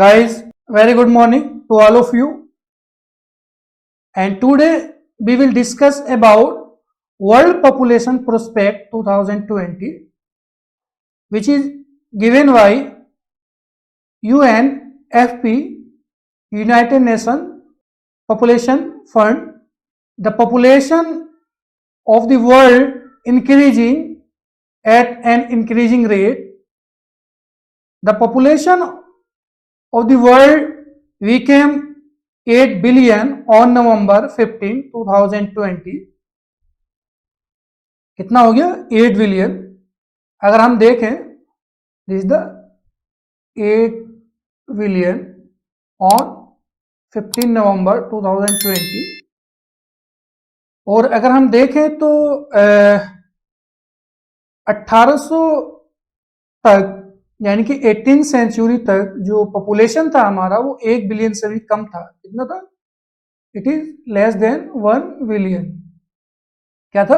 Guys, very good morning to all of you. And today we will discuss about World Population Prospect 2020, which is given by UNFP, United Nations Population Fund. The population of the world increasing at an increasing rate. The population of the world became 8 billion on November 15, 2020. कितना हो गया 8 billion. अगर हम देखें this the 8 billion on 15 नवंबर 2020. और अगर हम देखें तो 1800 तक यानी कि 18th सेंचुरी तक जो पॉपुलेशन था हमारा वो 1 बिलियन से भी कम था. कितना था? It is less than 1 billion. क्या था?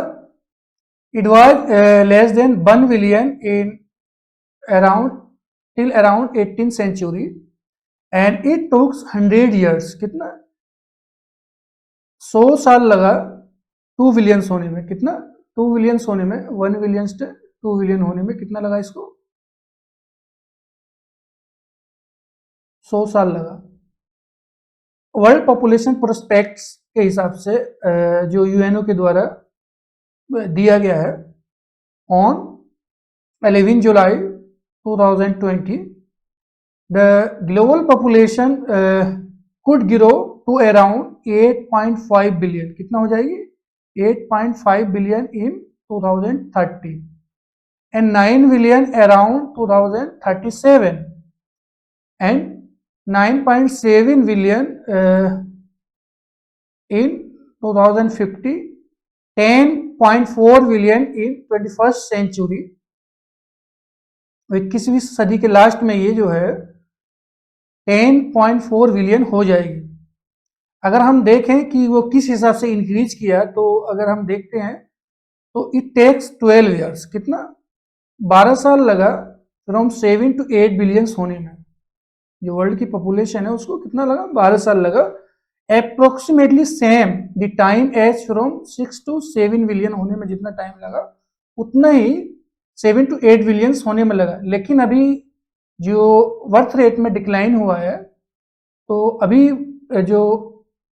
It was less than 1 billion in around 18th century and it took 100 years. कितना? 100 साल लगा 2 बिलियन होने में. कितना? 2 बिलियन होने में 1 बिलियन से 2 बिलियन होने में कितना लगा इसको? 100 साल लगा. वर्ल्ड पॉपुलेशन प्रोस्पेक्ट्स के हिसाब से जो यूएनओ के द्वारा दिया गया है on 11 July 2020, the global population could grow to around 8.5 billion. कितना हो जाएगी? 8.5 billion in 2030 and 9 billion around 2037 and 9.7 billion in 2050, 10.4 billion in 21st century. 21वीं सदी के लास्ट में ये जो है 10.4 बिलियन हो जाएगी. अगर हम देखें कि वो किस हिसाब से इंक्रीज किया तो अगर हम देखते हैं तो इट टेक्स 12 years. कितना? 12 साल लगा फ्रॉम 7 to 8 बिलियन होने में. जो वर्ल्ड की पॉपुलेशन है उसको कितना लगा? 12 साल लगा. Approximately same the time as from 6 to 7 billion होने में जितना टाइम लगा उतना ही 7 to 8 बिलियन होने में लगा. लेकिन अभी जो बर्थ रेट में डिक्लाइन हुआ है तो अभी जो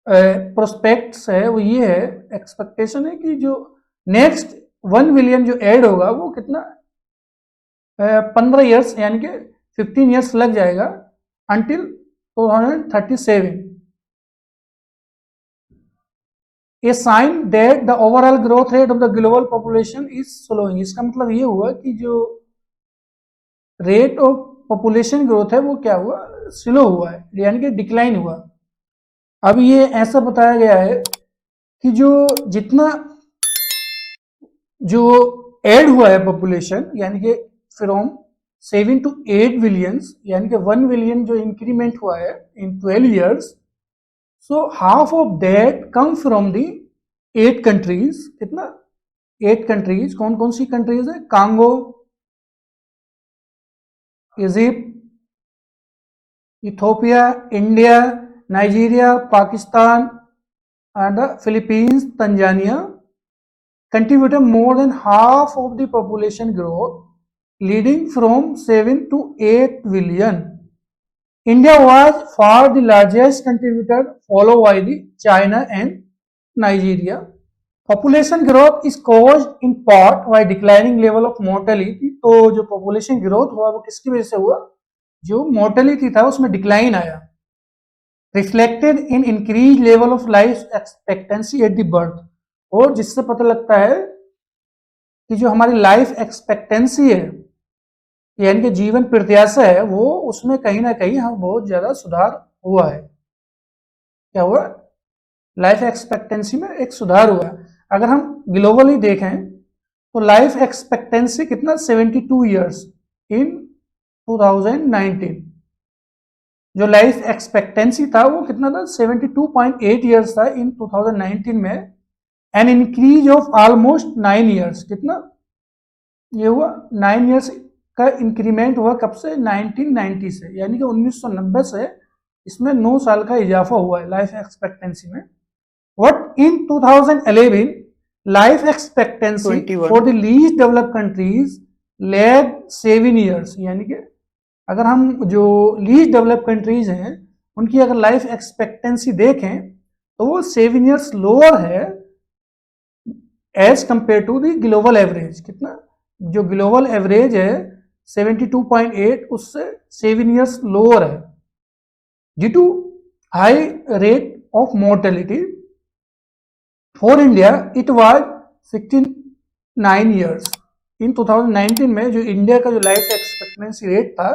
प्रोस्पेक्ट्स है वो ये है, एक्सपेक्टेशन है कि जो नेक्स्ट 1 बिलियन जो ऐड होगा वो कितना 15 years यानी कि 15 years लग जाएगा until 2037. A sign that the overall growth rate of the global population is slowing. इसका मतलब ये हुआ कि जो रेट ऑफ पॉपुलेशन ग्रोथ है वो क्या हुआ? स्लो हुआ है, यानी कि डिक्लाइन हुआ. अब ये ऐसा बताया गया है कि जो जितना जो ऐड हुआ है पॉपुलेशन यानी कि फ्रॉम 7 to 8 बिलियंस यानी कि 1 बिलियन जो इंक्रीमेंट हुआ है इन 12 years, so half of that come from the 8 countries. कितना? 8 कंट्रीज. कौन कौन सी कंट्रीज है? Congo, Egypt, Ethiopia, India, Nigeria, Pakistan and Philippines, Tanzania contributed more than half of the population growth, leading from 7 to 8 billion. India was far the largest contributor, followed by the China and Nigeria. Population growth is caused in part by declining level of mortality. तो जो population growth हुआ वो किसकी वजह से हुआ? जो mortality था उसमें decline आया. Reflected in increased level of life expectancy at the birth. और जिससे पता लगता है कि जो हमारी लाइफ एक्सपेक्टेंसी है यानी कि जीवन प्रत्याशा है वो उसमें कहीं ना कहीं हम बहुत ज्यादा सुधार हुआ है. क्या हुआ? लाइफ एक्सपेक्टेंसी में एक सुधार हुआ है. अगर हम ग्लोबली देखें तो लाइफ एक्सपेक्टेंसी कितना? 72 years इन 2019. जो लाइफ एक्सपेक्टेंसी था वो कितना था? 72.8 years था इन 2019 में. An increase of almost 9 years. कितना ये हुआ? 9 years का इंक्रीमेंट हुआ कब से, 1990 से, यानी कि 1990 से इसमें 9 साल का इजाफा हुआ है लाइफ एक्सपेक्टेंसी में. What in 2011 life expectancy 21. for the least developed countries lagged 7 years. यानी कि अगर हम जो लीस्ट डेवलप कंट्रीज हैं उनकी अगर लाइफ एक्सपेक्टेंसी देखें तो वो 7 years लोअर है as compared to the global average. कितना, जो ग्लोबल एवरेज है 72.8 उससे 7 years लोअर है due to high rate of mortality. For India it was 69 years. In 2019 में जो इंडिया का जो लाइफ एक्सपेक्टेंसी रेट था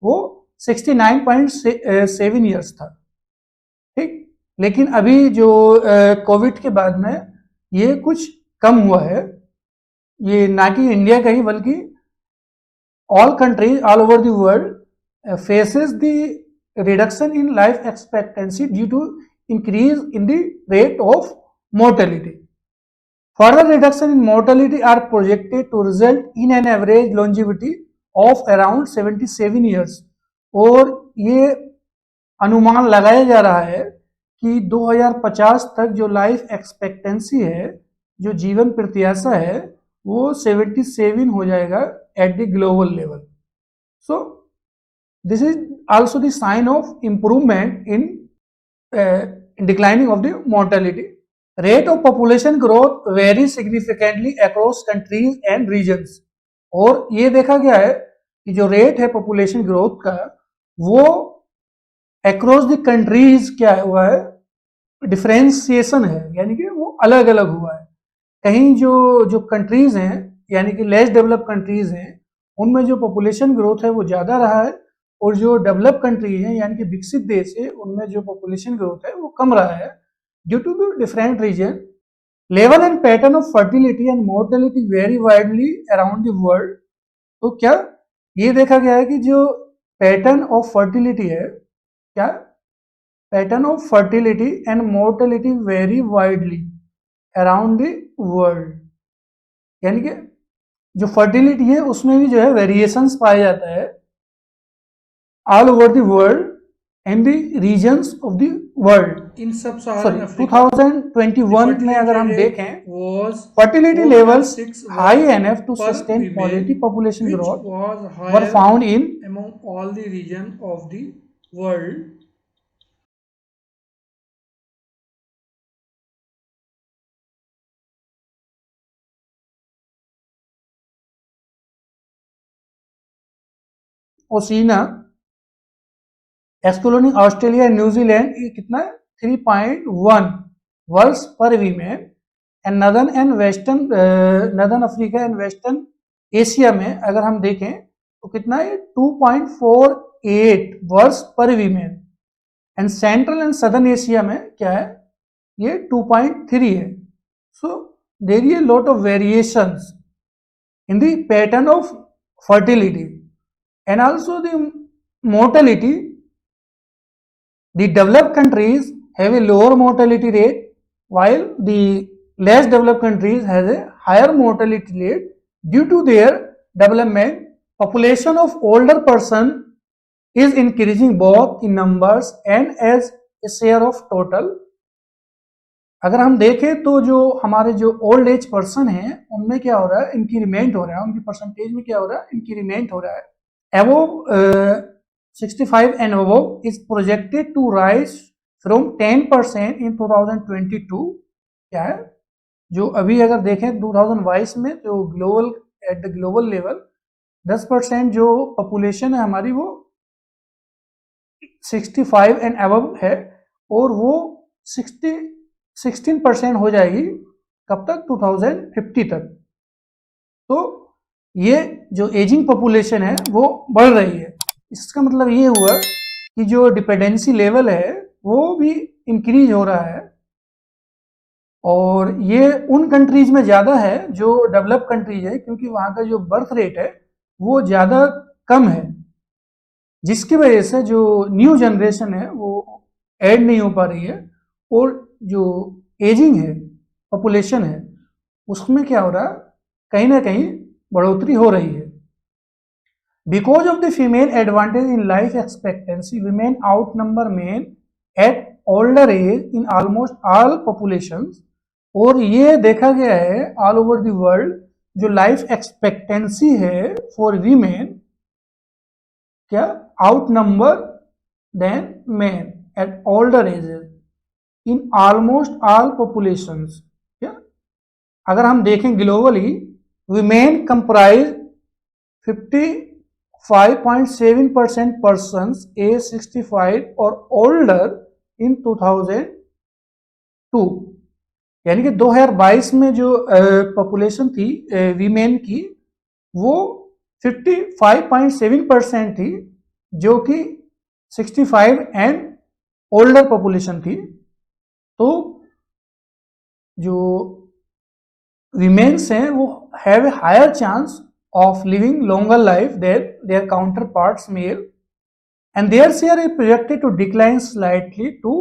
वो 69.7 years था. ठीक, लेकिन अभी जो कोविड के बाद में ये कुछ कम हुआ है. ये ना कि इंडिया का ही बल्कि all countries all over the world faces the reduction in life expectancy due to increase in the rate of mortality. Further reduction in mortality are projected to result in an average longevity of around 77 years. और ये अनुमान लगाया जा रहा है कि 2050 तक जो लाइफ एक्सपेक्टेंसी है, जो जीवन प्रत्याशा है, वो 77 हो जाएगा at the global level. So this is also the sign of improvement in declining of the mortality. Rate of population growth varies significantly across countries and regions. और ये देखा गया है कि जो रेट है पॉपुलेशन ग्रोथ का वो अक्रॉस द कंट्रीज क्या हुआ है, डिफरेंशिएशन है, यानी कि वो अलग अलग हुआ है. कहीं जो कंट्रीज हैं यानी कि लेस डेवलप कंट्रीज हैं उनमें जो पॉपुलेशन ग्रोथ है वो ज़्यादा रहा है, और जो डेवलप कंट्री हैं यानी कि विकसित देश है उनमें जो पॉपुलेशन ग्रोथ है वो कम रहा है. Due to the different region, level and pattern of fertility and mortality vary widely around the world. तो क्या ये देखा गया है कि जो पैटर्न ऑफ फर्टिलिटी है, क्या pattern of fertility and mortality very widely around the world. यानी कि जो फर्टिलिटी है उसमें भी जो है वेरिएशंस पाया जाता है all over the world and the reasons of the world. इन सब 2021 में अगर हम देखें fertility levels high enough to sustain quality population growth were found in among all the region of the world. ओशिना, एस्कोलोनी, Australia, New Zealand, ये कितना है 3.1 whorls per women. And northern Africa and western Asia में अगर हम देखें तो कितना है 2.48 births per women. And central and southern Asia में क्या है, ये 2.3 है. So there is a lot of variations in the pattern of fertility and also the mortality. The developed countries have a lower mortality rate while the less developed countries has a higher mortality rate due to their development. Population of older person is increasing both in numbers and as a share of total. अगर हम देखें तो जो हमारे जो old age person हैं उनमें क्या हो रहा है, इंक्रीमेंट हो रहा है, उनकी परसेंटेज में क्या हो रहा है, इंक्रीमेंट हो रहा है. एवो 65 and above is projected to rise from 10% in 2022. क्या है, जो अभी अगर देखें 2022 में जो global eight the global level 10% जो पॉपुलेशन है हमारी वो 65 एंड अबव है, और वो 16% हो जाएगी कब तक, 2050 तक. तो ये जो एजिंग पॉपुलेशन है वो बढ़ रही है. इसका मतलब ये हुआ कि जो डिपेंडेंसी लेवल है वो भी इंक्रीज हो रहा है, और ये उन कंट्रीज में ज़्यादा है जो डेवलप कंट्रीज है, क्योंकि वहाँ का जो बर्थ रेट है वो ज़्यादा कम है, जिसकी वजह से जो न्यू जनरेशन है वो ऐड नहीं हो पा रही है, और जो एजिंग है पॉपुलेशन है उसमें क्या हो रहा है, कहीं ना कहीं बढ़ोतरी हो रही है. Because of the female advantage in life expectancy, women outnumber men at older age in almost all populations. और ये देखा गया है ऑल ओवर द वर्ल्ड, जो लाइफ एक्सपेक्टेंसी है फॉर वीमेन क्या outnumber than men at older ages in almost all populations. क्या अगर हम देखें globally, women comprise 55.7% persons age 65 और ओल्डर इन 2002, यानी कि 2022 में जो पॉपुलेशन थी वीमेन की वो 55.7% थी, जो कि 65 एंड ओल्डर पॉपुलेशन थी। तो जो वीमेन्स हैं वो have a higher chance of living longer life than their counterparts male, and their share is projected to decline slightly to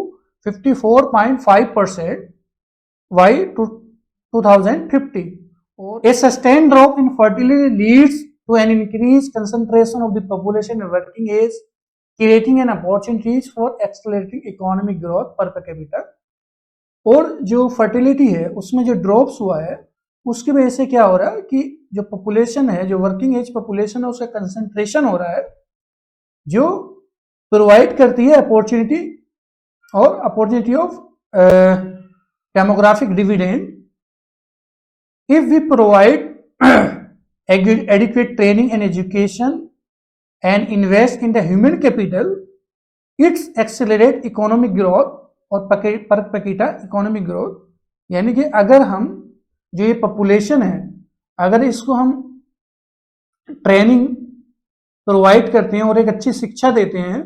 54.5% by 2050. A sustained drop in fertility leads to an increased concentration of the population in working age, creating an opportunities for accelerating economic growth per capita. और जो fertility है उसमें जो drops हुआ है उसकी वजह से क्या हो रहा है कि जो पॉपुलेशन है, जो वर्किंग एज पॉपुलेशन है, उसका कंसंट्रेशन हो रहा है, जो प्रोवाइड करती है अपॉर्चुनिटी और opportunity of demographic dividend. If we provide adequate training and education and invest in the human capital, it's accelerate economic growth और पर कैपिटा इकोनॉमिक ग्रोथ। यानी कि अगर हम जो ये पॉपुलेशन है, अगर इसको हम ट्रेनिंग प्रोवाइड करते हैं और एक अच्छी शिक्षा देते हैं,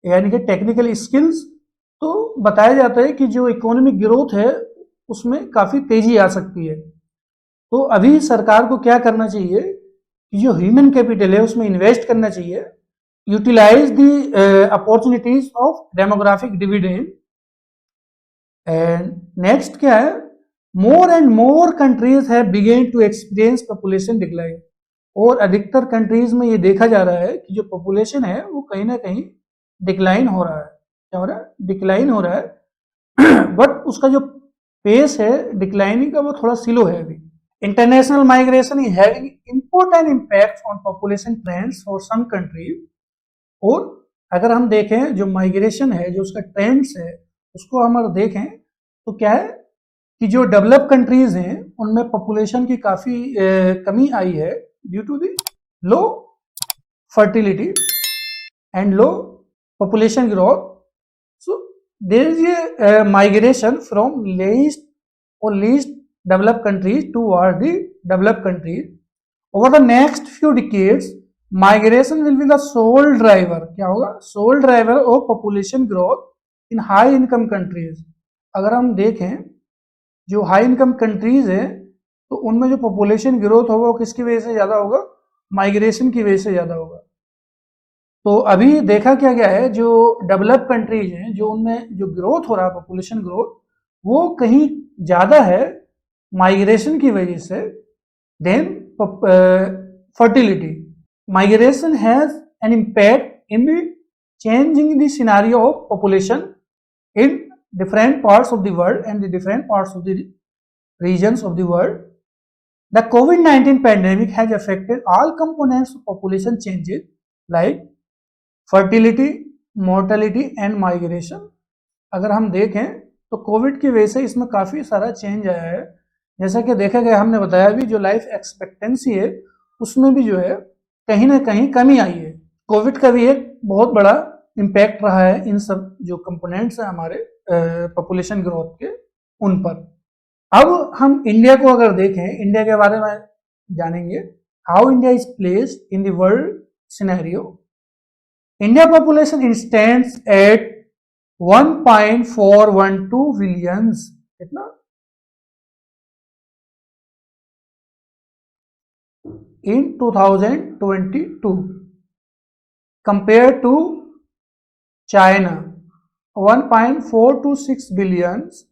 यानी कि टेक्निकल स्किल्स, तो बताया जाता है कि जो इकोनॉमिक ग्रोथ है उसमें काफ़ी तेजी आ सकती है। तो अभी सरकार को क्या करना चाहिए कि जो ह्यूमन कैपिटल है उसमें इन्वेस्ट करना चाहिए, utilize the opportunities of demographic dividend. And next क्या है, more and more countries have begun to experience population decline. और अधिकतर कंट्रीज में ये देखा जा रहा है कि जो पॉपुलेशन है वो कहीं ना कहीं डिक्लाइन हो रहा है। क्या हो रहा है? डिक्लाइन हो रहा है बट उसका जो पेस है डिक्लाइनिंग का वो थोड़ा स्लो है अभी। International migration is having important impact on population trends for some countries. और अगर हम देखें जो माइग्रेशन है, जो उसका ट्रेंड्स है, उसको हम अगर देखें तो क्या है कि जो डेवलप कंट्रीज हैं उनमें पॉपुलेशन की काफ़ी कमी आई है due to the low fertility and low population growth. So there is a migration from least developed countries toward the developed countries. Over the next few decades, migration will be the sole driver. क्या होगा? Sole driver of population growth in high income countries. अगर हम देखें जो high income countries है तो उनमें जो पॉपुलेशन ग्रोथ होगा वो किसकी वजह से ज़्यादा होगा? माइग्रेशन की वजह से ज़्यादा होगा। तो अभी देखा क्या गया है, जो डेवलप कंट्रीज हैं जो उनमें जो ग्रोथ हो रहा है पॉपुलेशन ग्रोथ वो कहीं ज़्यादा है माइग्रेशन की वजह से than fertility. Migration has an impact in the changing the scenario of population in different parts of the world and the different parts of the regions of the world. The COVID-19 pandemic has affected all components of population changes like fertility, mortality and migration. अगर हम देखें तो Covid की वजह से इसमें काफ़ी सारा चेंज आया है। जैसा कि देखा गया, हमने बताया भी जो लाइफ एक्सपेक्टेंसी है उसमें भी जो है कहीं ना कहीं कमी आई है। कोविड का भी एक बहुत बड़ा इम्पैक्ट रहा है इन सब जो कंपोनेंट्स हैं हमारे पॉपुलेशन ग्रोथ के उन पर। अब हम इंडिया को अगर देखें, इंडिया के बारे में जानेंगे, how India is placed in the world scenario. India population stands eight 1.412 billions. कितना? in 2022 compared to China 1.426 billions,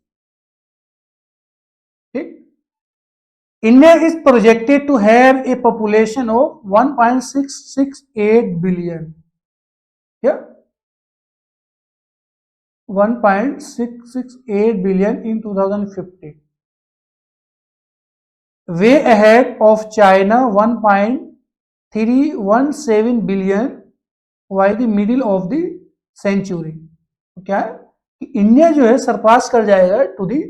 ठीक। India is projected to have a population of 1.668 billion. Yeah, 1.668 billion in 2050. Way ahead of China, 1.317 billion by the middle of the century. तो क्या है कि India जो है सरपास कर जाएगा टू दी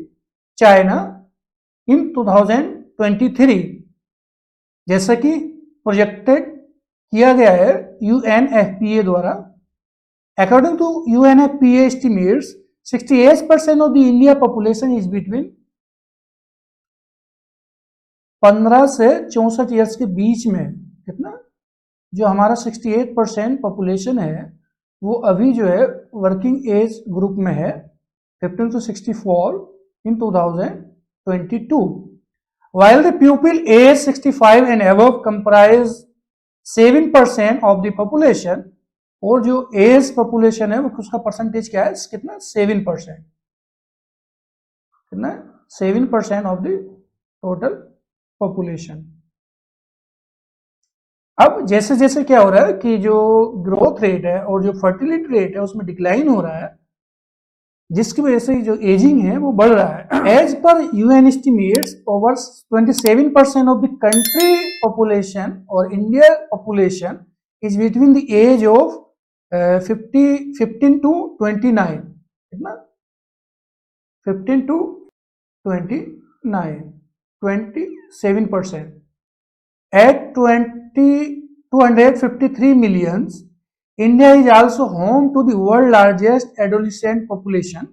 चाइना इन 2023, जैसा कि प्रोजेक्टेड किया गया है UNFPA द्वारा. According to UNFPA estimates, 68% of the India population is between 15 से 64 ईयर्स के बीच में. कितना जो हमारा 68% पॉपुलेशन है वो अभी जो है वर्किंग एज ग्रुप में है 15 to 64 in 2022. While the people age 65 and above comprise 7% of the population, और जो एज पॉपुलेशन है वो उसका परसेंटेज क्या है, कितना 7%, कितना 7% ऑफ द टोटल पॉपुलेशन. अब जैसे जैसे क्या हो रहा है कि जो ग्रोथ रेट है और जो फर्टिलिटी रेट है उसमें डिक्लाइन हो रहा है, जिसकी वजह से जो एजिंग है वो बढ़ रहा है. As per UN estimates over 27% of the country population और India population is between the age of 15 to 29. कितना 15 to 29, 27%. At 253 millions, India is also home to the world largest adolescent population.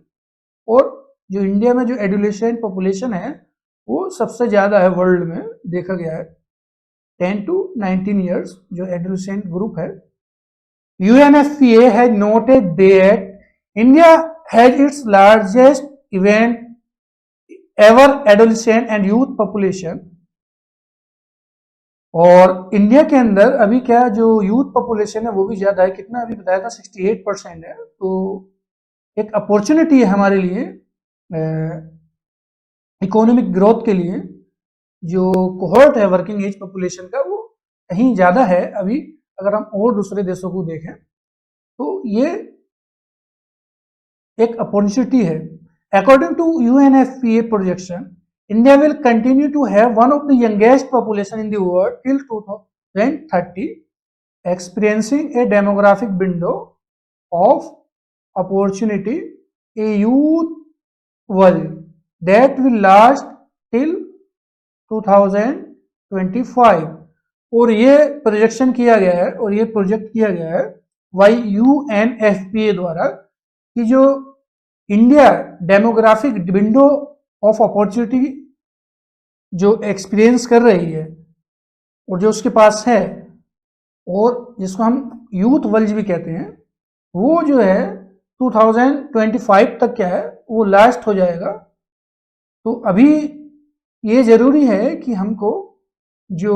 और जो India में जो adolescent population है वो सबसे ज्यादा है वर्ल्ड में, देखा गया है 10 to 19 years जो एडोलेसेंट ग्रुप है. UNFPA has noted that India has its largest event ever adolescent and youth population. और इंडिया के अंदर अभी क्या जो यूथ पॉपुलेशन है वो भी ज्यादा है, कितना अभी बताया था 68% है. तो एक अपॉर्चुनिटी है हमारे लिए इकोनॉमिक ग्रोथ के लिए. जो कोहॉर्ट है वर्किंग एज पॉपुलेशन का वो कहीं ज्यादा है अभी अगर हम और दूसरे देशों को देखें, तो ये एक अपॉर्चुनिटी है. According to UNFPA projection, India will continue to have one of the youngest population in the world till 2030, experiencing a demographic window of opportunity, a youth world that will last till 2025. और ये projection किया गया है और ये project किया गया है बाय UNFPA द्वारा कि जो India demographic window of opportunity जो एक्सपीरियंस कर रही है और जो उसके पास है और जिसको हम यूथ वर्ल्ड भी कहते हैं, वो जो है 2025 तक क्या है वो लास्ट हो जाएगा. तो अभी ये जरूरी है कि हमको जो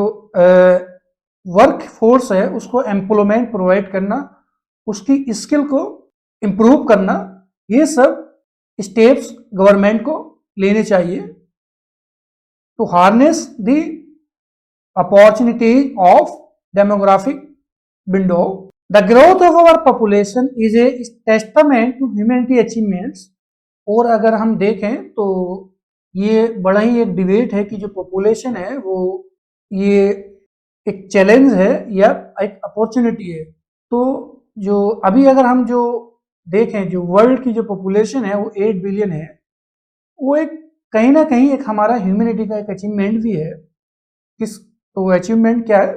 वर्क फोर्स है उसको एम्प्लॉयमेंट प्रोवाइड करना, उसकी स्किल को इम्प्रूव करना, ये सब स्टेप्स गवर्नमेंट को लेने चाहिए to harness the opportunity of demographic window. The growth of our population is a testament to humanity achievements. और अगर हम देखें तो ये बड़ा ही एक डिबेट है कि जो पॉपुलेशन है वो ये एक चैलेंज है या एक अपॉर्चुनिटी है. तो जो अभी अगर हम जो देखें जो वर्ल्ड की जो पॉपुलेशन है वो 8 बिलियन है, वो एक कहीं ना कहीं एक हमारा ह्यूमैनिटी का एक अचीवमेंट भी है. किस तो अचीवमेंट क्या है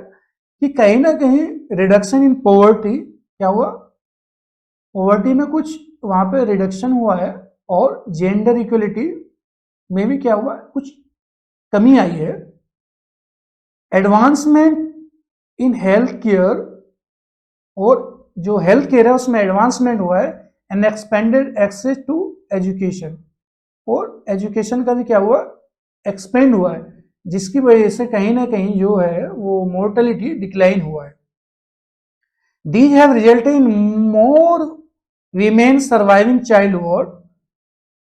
कि कहीं ना कहीं रिडक्शन इन पॉवर्टी क्या हुआ, पॉवर्टी में कुछ वहां पे रिडक्शन हुआ है और जेंडर इक्वलिटी में भी क्या हुआ, कुछ कमी आई है. एडवांसमेंट इन हेल्थ केयर, और जो हेल्थ केयर है उसमें एडवांसमेंट हुआ है. And expanded access to education, और एजुकेशन का भी क्या हुआ, एक्सपेंड हुआ है, जिसकी वजह से कहीं ना कहीं जो है वो मोर्टेलिटी डिक्लाइन हुआ है. These have resulted in more women surviving childhood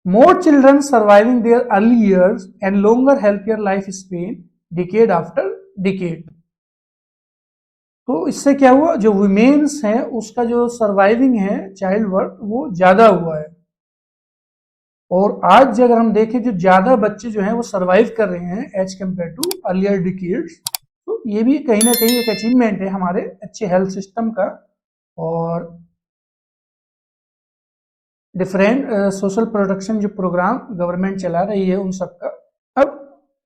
more children surviving their early years and longer healthier lifespan decade after decade. तो इससे क्या हुआ, जो वुमेन्स है उसका जो सर्वाइविंग है चाइल्ड बर्थ वो ज्यादा हुआ है, और आज अगर हम देखें जो ज्यादा बच्चे जो हैं वो सर्वाइव कर रहे हैं as compared to earlier decades, तो ये भी कहीं ना कहीं एक अचीवमेंट है हमारे अच्छे हेल्थ सिस्टम का और डिफरेंट सोशल प्रोटेक्शन जो प्रोग्राम गवर्नमेंट चला रही है उन सब का। अब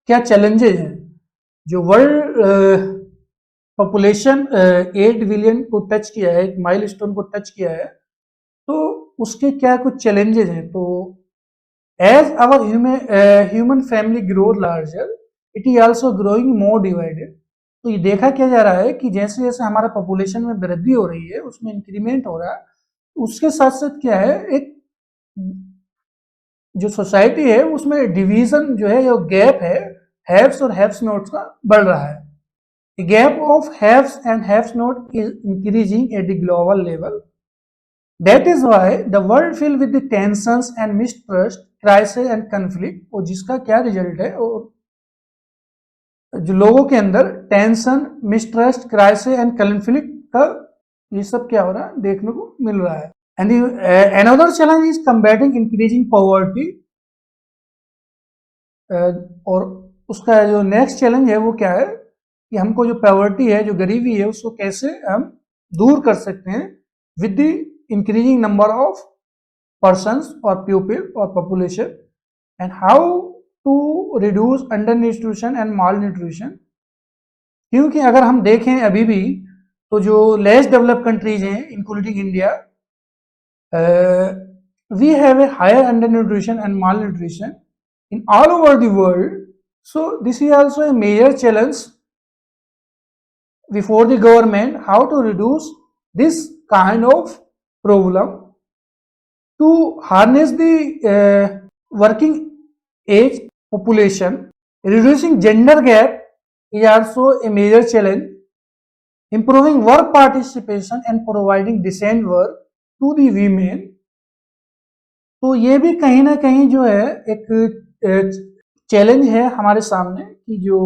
क्या चैलेंजेस हैं, जो वर्ल्ड पॉपुलेशन 8 बिलियन को टच किया है, एक माइलस्टोन को टच किया है, तो उसके क्या कुछ चैलेंजेस हैं। तो as our human family grow larger it is also growing more divided. तो ये देखा क्या जा रहा है कि जैसे जैसे हमारा पॉपुलेशन में वृद्धि हो रही है, उसमें इंक्रीमेंट हो रहा है, उसके साथ साथ क्या है, एक जो सोसाइटी है उसमें डिवीजन जो है, जो गैप है हैव्स और हैव्स नॉट्स का बढ़ रहा है। The gap of haves and haves not is increasing at the global level. That is why the world filled with the tensions and mistrust, crisis and conflict. और जिसका क्या result है, और जो लोगों के अंदर tension, mistrust, crisis and conflict का ये सब क्या हो रहा है, देखने को मिल रहा है। And another challenge is combating increasing poverty. और उसका जो नेक्स्ट चैलेंज है वो क्या है कि हमको जो पॉवर्टी है, जो गरीबी है, उसको कैसे हम दूर कर सकते हैं with the increasing number of persons और पीपल और population, and how to reduce under nutrition and mal nutrition. क्योंकि अगर हम देखें अभी भी तो जो लेस डेवलप्ड कंट्रीज हैं including India, we have a higher under nutrition and mal nutrition in all over the world. So this is also a major challenge before the government, how to reduce this kind of problem to harness the working age population. Reducing gender gap is also a major challenge. Improving work participation and providing decent work to the women. तो ये भी कहीं ना कहीं जो है एक challenge है हमारे सामने कि जो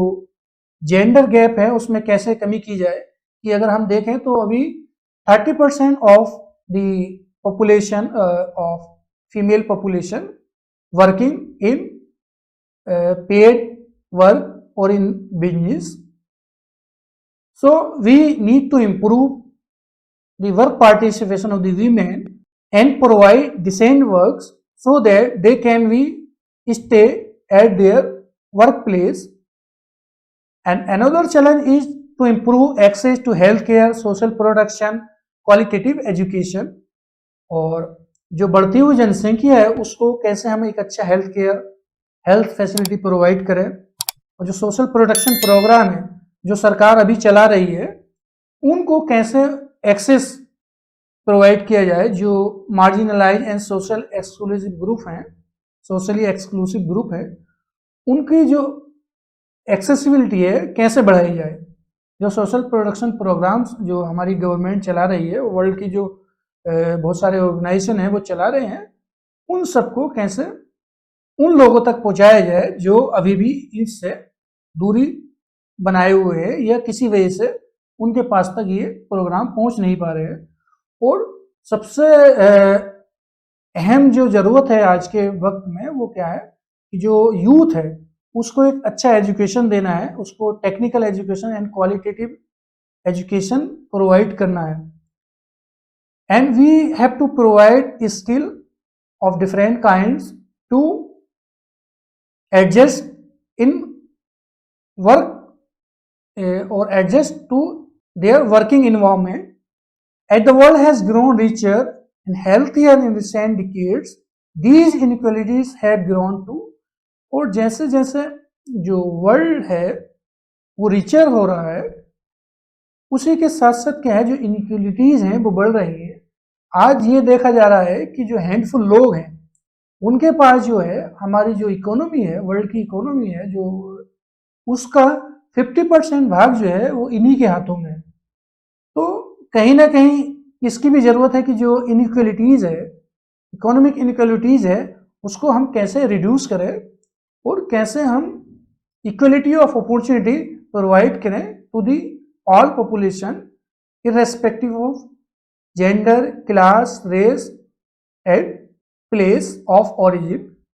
जेंडर गैप है उसमें कैसे कमी की जाए। कि अगर हम देखें तो अभी 30% of the population of female population working in paid work और in business. So we need to improve the work participation of the women and provide decent works so that they can be stay at their workplace. And another challenge is to improve access to healthcare, social protection, qualitative education. और जो बढ़ती हुई जनसंख्या है उसको कैसे हम एक अच्छा health care, health facility provide करें, और जो सोशल प्रोटेक्शन प्रोग्राम है जो सरकार अभी चला रही है उनको कैसे एक्सेस प्रोवाइड किया जाए। जो marginalize and social exclusive group हैं, सोशली एक्सक्लूसिव ग्रुप है, उनकी जो एक्सेसिबिलिटी है कैसे बढ़ाई जाए। जो सोशल प्रोटेक्शन प्रोग्राम्स जो हमारी गवर्नमेंट चला रही है, वर्ल्ड की जो बहुत सारे ऑर्गेनाइजेशन हैं वो चला रहे हैं, उन सबको कैसे उन लोगों तक पहुंचाया जाए जो अभी भी इससे दूरी बनाए हुए हैं या किसी वजह से उनके पास तक ये प्रोग्राम पहुंच नहीं पा रहे हैं। और सबसे अहम जो ज़रूरत है आज के वक्त में वो क्या है कि जो यूथ है उसको एक अच्छा एजुकेशन देना है, उसको technical education and qualitative education provide करना है। And we have to provide skill of different kinds to adjust in work और adjust to their working environment. As the world has grown richer and healthier in recent decades, these inequalities have grown too. और जैसे जैसे जो world है वो richer हो रहा है, उसी के साथ साथ क्या है, जो इनइक्वलिटीज हैं वो बढ़ रही है। आज ये देखा जा रहा है कि जो हैंडफुल लोग हैं उनके पास जो है हमारी जो इकोनॉमी है, वर्ल्ड की इकोनॉमी है, जो उसका 50% भाग जो है वो इन्हीं के हाथों में है। तो कहीं ना कहीं इसकी भी ज़रूरत है कि जो इनइक्वलिटीज़ है, इकोनॉमिक इनइक्वलिटीज़ है, उसको हम कैसे रिड्यूस करें और कैसे हम इक्वलिटी ऑफ अपॉर्चुनिटी प्रोवाइड करें to the all population irrespective of gender, class, race and place of origin.